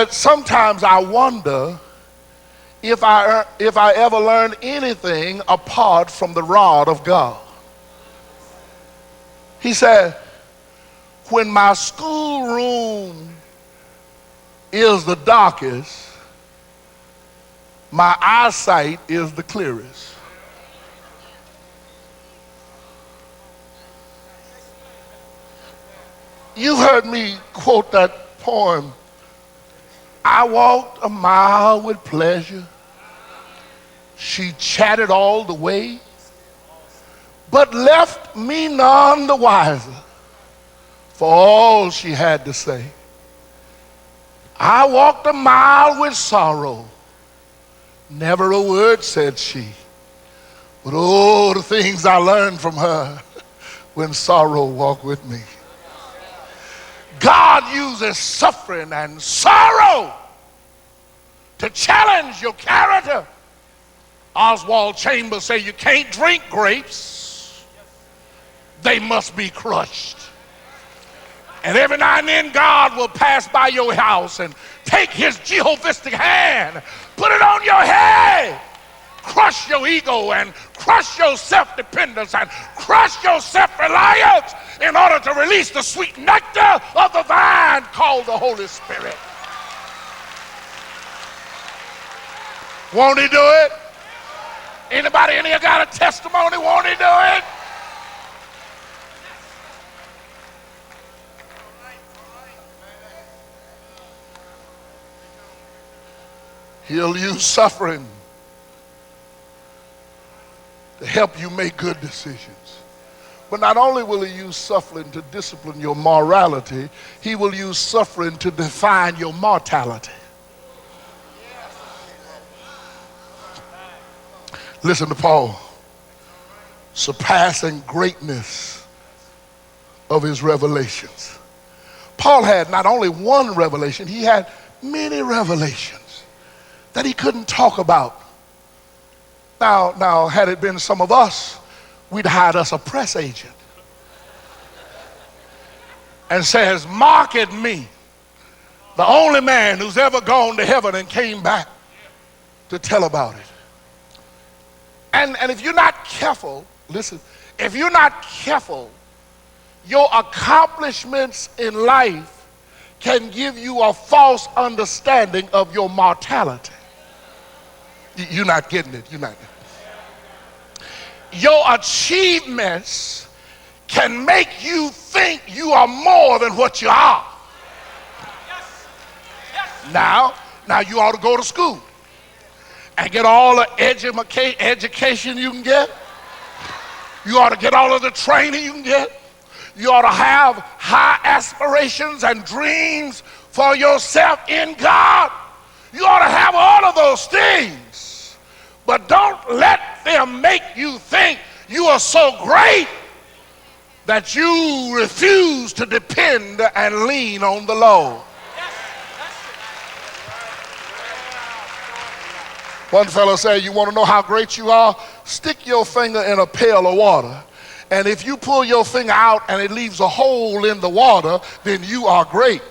said, sometimes I wonder if I ever learned anything apart from the rod of God. He said, when my schoolroom is the darkest, my eyesight is the clearest. You heard me quote that poem. I walked a mile with pleasure. She chatted all the way, but left me none the wiser for all she had to say. I walked a mile with sorrow. Never a word said she. But oh, the things I learned from her when sorrow walked with me. God uses suffering and sorrow to challenge your character. Oswald Chambers said you can't drink grapes. They must be crushed. And every now and then God will pass by your house and take his Jehovistic hand, put it on your head, crush your ego and crush your self-dependence and crush your self-reliance in order to release the sweet nectar of the vine called the Holy Spirit. Won't he do it? Anybody in here got a testimony? Won't he do it? He'll use suffering to help you make good decisions. But not only will he use suffering to discipline your morality, he will use suffering to define your mortality. Listen to Paul. Surpassing greatness of his revelations. Paul had not only one revelation, he had many revelations that he couldn't talk about. Now, had it been some of us, we'd hired us a press agent and says, market me, the only man who's ever gone to heaven and came back to tell about it. And if you're not careful, listen, if you're not careful, your accomplishments in life can give you a false understanding of your mortality. You're not getting it. You're not getting it. Your achievements can make you think you are more than what you are. Now you ought to go to school and get all the education you can get. You ought to get all of the training you can get. You ought to have high aspirations and dreams for yourself in God. You ought to have all of those things. But don't let them make you think you are so great that you refuse to depend and lean on the Lord. One fellow said, you want to know how great you are? Stick your finger in a pail of water. And if you pull your finger out and it leaves a hole in the water, then you are great.